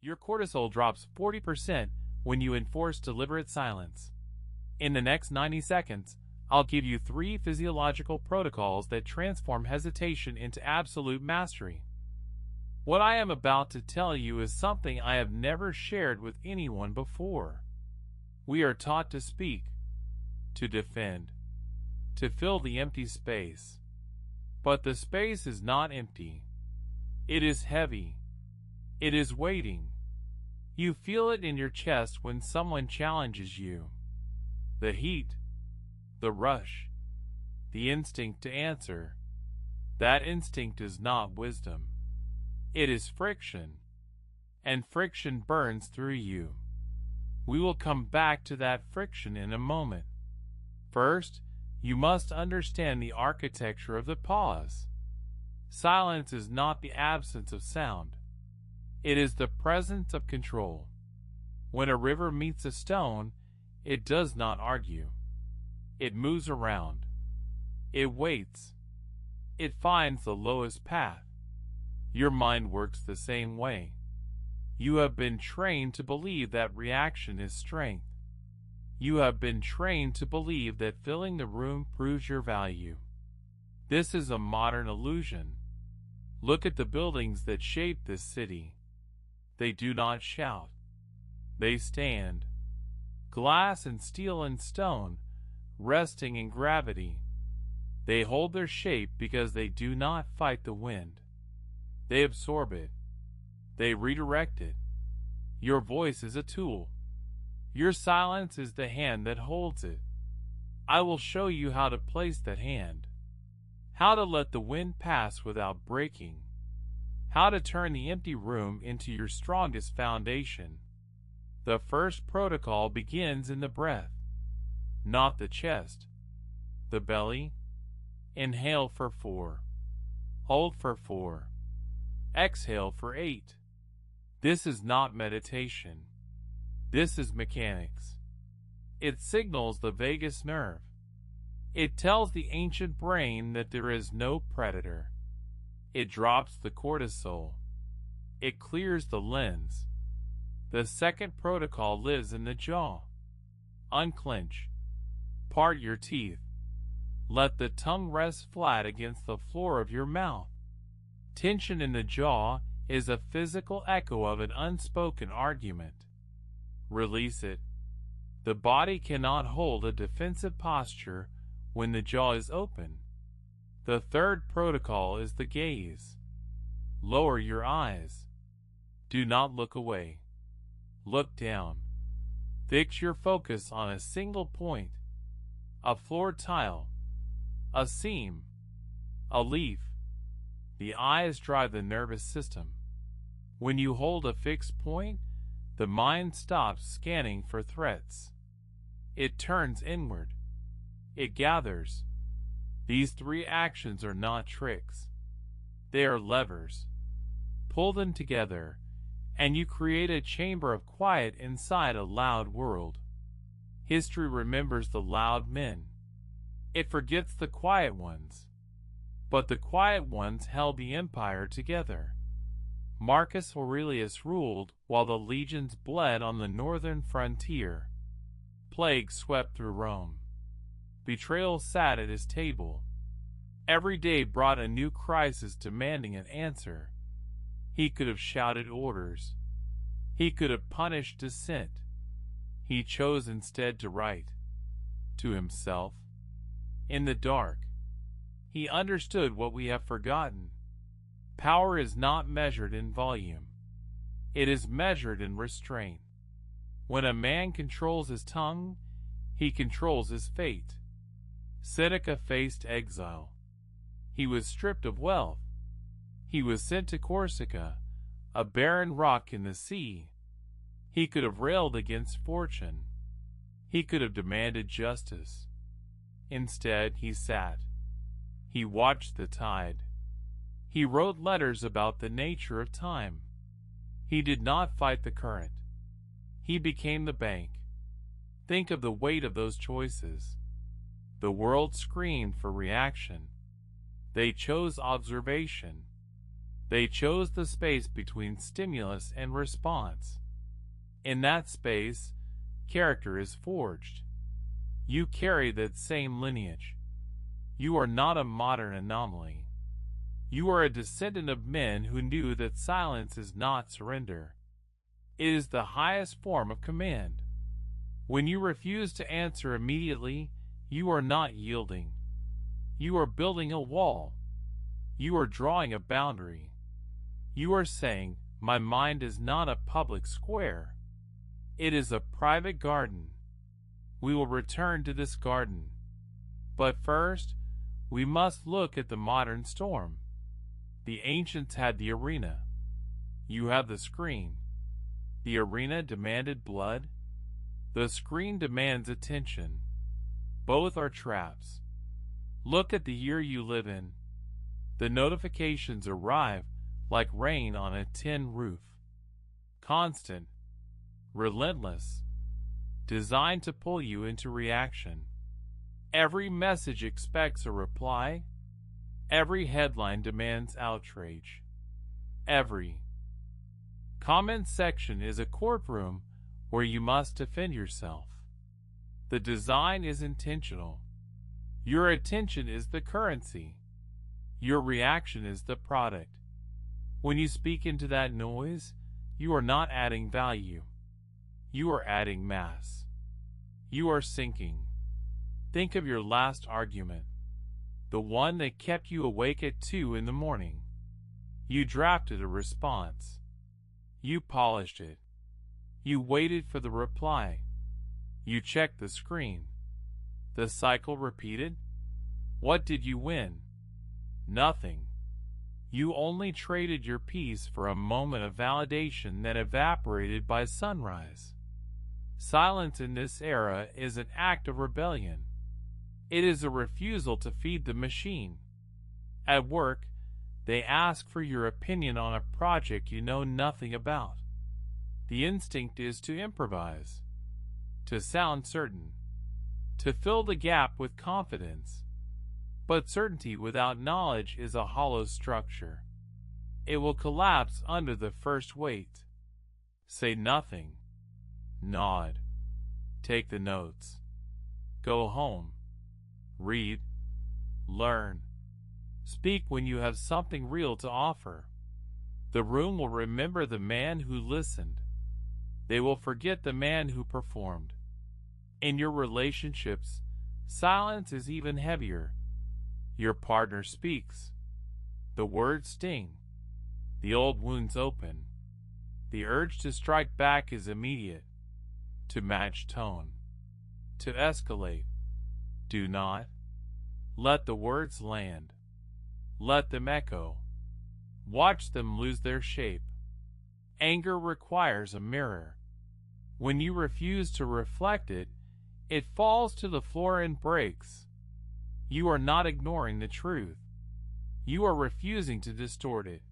Your cortisol drops 40% when you enforce deliberate silence. In the next 90 seconds, I'll give you 3 physiological protocols that transform hesitation into absolute mastery. What I am about to tell you is something I have never shared with anyone before. We are taught to speak, to defend, to fill the empty space. But the space is not empty. It is heavy. It is waiting. You feel it in your chest when someone challenges you. The heat, the rush, the instinct to answer. That instinct is not wisdom. It is friction, and friction burns through you. We will come back to that friction in a moment. First, you must understand the architecture of the pause. Silence is not the absence of sound. It is the presence of control. When a river meets a stone, it does not argue. It moves around. It waits. It finds the lowest path. Your mind works the same way. You have been trained to believe that reaction is strength. You have been trained to believe that filling the room proves your value. This is a modern illusion. Look at the buildings that shape this city. They do not shout. They stand. Glass and steel and stone, resting in gravity. They hold their shape because they do not fight the wind. They absorb it. They redirect it. Your voice is a tool. Your silence is the hand that holds it. I will show you how to place that hand. How to let the wind pass without breaking. How to turn the empty room into your strongest foundation. The first protocol begins in the breath, not the chest. The belly. Inhale for 4. Hold for 4. Exhale for 8. This is not meditation. This is mechanics. It signals the vagus nerve. It tells the ancient brain that there is no predator. It drops the cortisol. It clears the lens. The second protocol lives in the jaw. Unclench. Part your teeth. Let the tongue rest flat against the floor of your mouth. Tension in the jaw is a physical echo of an unspoken argument. Release it. The body cannot hold a defensive posture when the jaw is open. The third protocol is the gaze. Lower your eyes. Do not look away. Look down. Fix your focus on a single point. A floor tile. A seam. A leaf. The eyes drive the nervous system. When you hold a fixed point, the mind stops scanning for threats. It turns inward. It gathers. These 3 actions are not tricks. They are levers. Pull them together, and you create a chamber of quiet inside a loud world. History remembers the loud men. It forgets the quiet ones. But the quiet ones held the empire together. Marcus Aurelius ruled while the legions bled on the northern frontier. Plague swept through Rome. Betrayal sat at his table. Every day brought a new crisis demanding an answer. He could have shouted orders. He could have punished dissent. He chose instead to write. To himself. In the dark. He understood what we have forgotten. Power is not measured in volume. It is measured in restraint. When a man controls his tongue, he controls his fate. Seneca faced exile. He was stripped of wealth. He was sent to Corsica, a barren rock in the sea. He could have railed against fortune. He could have demanded justice. Instead, he sat. He watched the tide. He wrote letters about the nature of time. He did not fight the current. He became the bank. Think of the weight of those choices. The world screamed for reaction. They chose observation. They chose the space between stimulus and response. In that space, character is forged. You carry that same lineage. You are not a modern anomaly. You are a descendant of men who knew that silence is not surrender. It is the highest form of command. When you refuse to answer immediately, you are not yielding. You are building a wall. You are drawing a boundary. You are saying, my mind is not a public square. It is a private garden. We will return to this garden. But first, we must look at the modern storm. The ancients had the arena. You have the screen. The arena demanded blood. The screen demands attention. Both are traps. Look at the year you live in. The notifications arrive like rain on a tin roof. Constant, relentless, designed to pull you into reaction. Every message expects a reply. Every headline demands outrage. Every comment section is a courtroom where you must defend yourself. The design is intentional. Your attention is the currency. Your reaction is the product. When you speak into that noise, you are not adding value. You are adding mass. You are sinking. Think of your last argument, the one that kept you awake at 2 in the morning. You drafted a response. You polished it. You waited for the reply. You checked the screen. The cycle repeated. What did you win? Nothing. You only traded your peace for a moment of validation that evaporated by sunrise. Silence in this era is an act of rebellion. It is a refusal to feed the machine. At work, they ask for your opinion on a project you know nothing about. The instinct is to improvise, to sound certain, to fill the gap with confidence. But certainty without knowledge is a hollow structure. It will collapse under the first weight. Say nothing. Nod. Take the notes. Go home. Read. Learn. Speak when you have something real to offer. The room will remember the man who listened. They will forget the man who performed. In your relationships, silence is even heavier. Your partner speaks. The words sting. The old wounds open. The urge to strike back is immediate. To match tone. To escalate. Do not. Let the words land. Let them echo. Watch them lose their shape. Anger requires a mirror. When you refuse to reflect it, it falls to the floor and breaks. You are not ignoring the truth. You are refusing to distort it.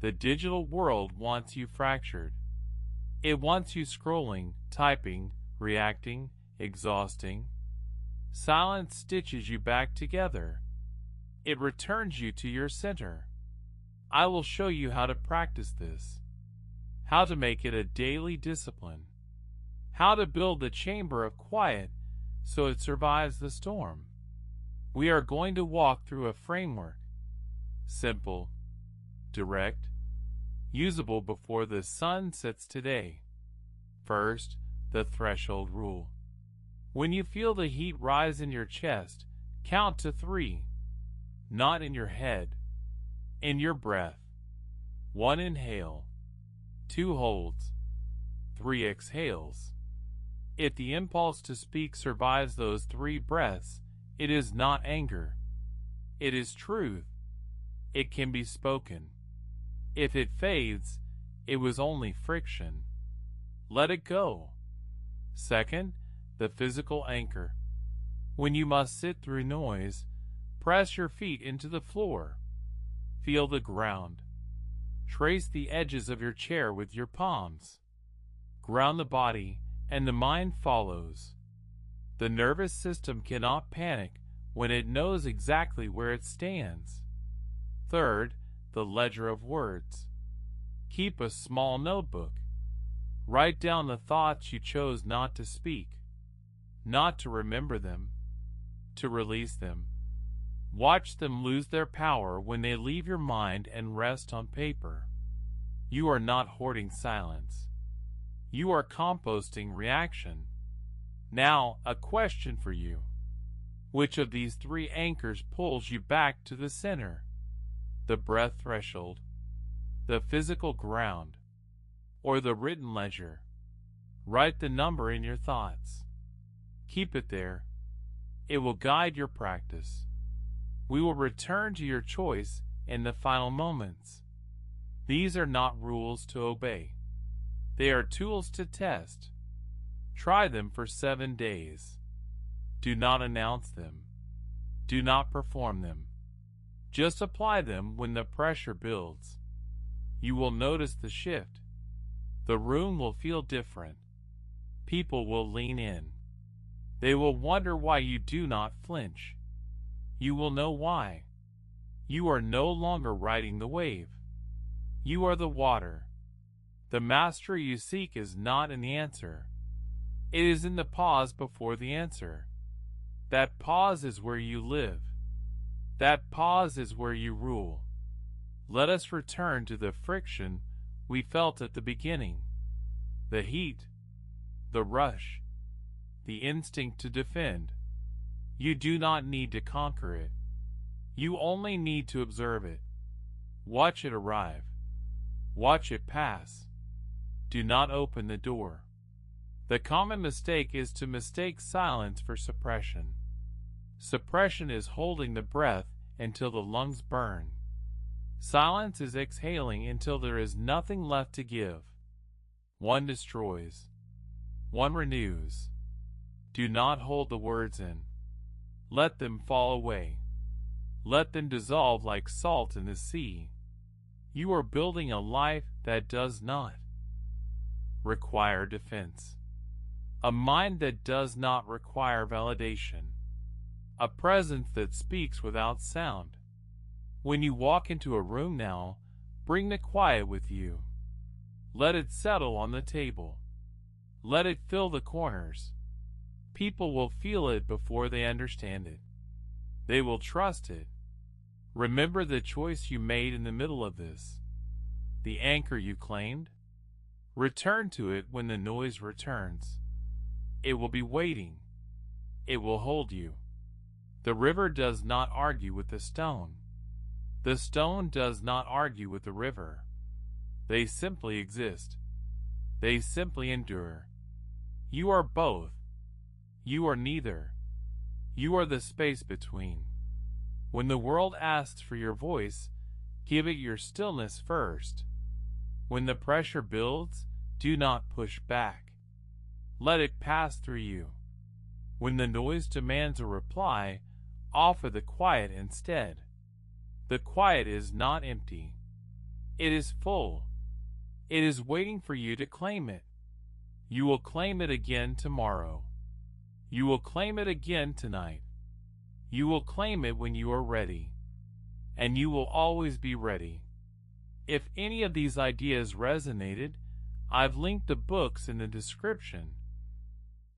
The digital world wants you fractured. It wants you scrolling, typing, reacting, exhausting. Silence stitches you back together. It returns you to your center. I will show you how to practice this, how to make it a daily discipline, how to build the chamber of quiet so it survives the storm. We are going to walk through a framework, simple, direct, usable before the sun sets today. First, the threshold rule. When you feel the heat rise in your chest, count to 3. Not in your head, in your breath. 1 inhale, 2 holds, 3 exhales. If the impulse to speak survives those 3 breaths, it is not anger. It is truth. It can be spoken. If it fades, it was only friction. Let it go. Second, the physical anchor. When you must sit through noise, press your feet into the floor. Feel the ground. Trace the edges of your chair with your palms. Ground the body, and the mind follows. The nervous system cannot panic when it knows exactly where it stands. Third, the ledger of words. Keep a small notebook. Write down the thoughts you chose not to speak, not to remember them, to release them. Watch them lose their power when they leave your mind and rest on paper. You are not hoarding silence. You are composting reaction. Now, a question for you. Which of these three anchors pulls you back to the center? The breath threshold, the physical ground, or the written ledger? Write the number in your thoughts. Keep it there. It will guide your practice. We will return to your choice in the final moments. These are not rules to obey. They are tools to test. Try them for 7 days. Do not announce them. Do not perform them. Just apply them when the pressure builds. You will notice the shift. The room will feel different. People will lean in. They will wonder why you do not flinch. You will know why. You are no longer riding the wave. You are the water. The mastery you seek is not in the answer. It is in the pause before the answer. That pause is where you live. That pause is where you rule. Let us return to the friction we felt at the beginning. The heat, the rush, the instinct to defend. You do not need to conquer it. You only need to observe it. Watch it arrive. Watch it pass. Do not open the door. The common mistake is to mistake silence for suppression. Suppression is holding the breath until the lungs burn. Silence is exhaling until there is nothing left to give. One destroys. One renews. Do not hold the words in. Let them fall away. Let them dissolve like salt in the sea. You are building a life that does not require defense. A mind that does not require validation. A presence that speaks without sound. When you walk into a room now, bring the quiet with you. Let it settle on the table. Let it fill the corners. People will feel it before they understand it. They will trust it. Remember the choice you made in the middle of this. The anchor you claimed. Return to it when the noise returns. It will be waiting. It will hold you. The river does not argue with the stone. The stone does not argue with the river. They simply exist. They simply endure. You are both. You are neither. You are the space between. When the world asks for your voice, give it your stillness first. When the pressure builds, do not push back. Let it pass through you. When the noise demands a reply, offer the quiet instead. The quiet is not empty. It is full. It is waiting for you to claim it. You will claim it again tomorrow. You will claim it again tonight. You will claim it when you are ready. And you will always be ready. If any of these ideas resonated, I've linked the books in the description.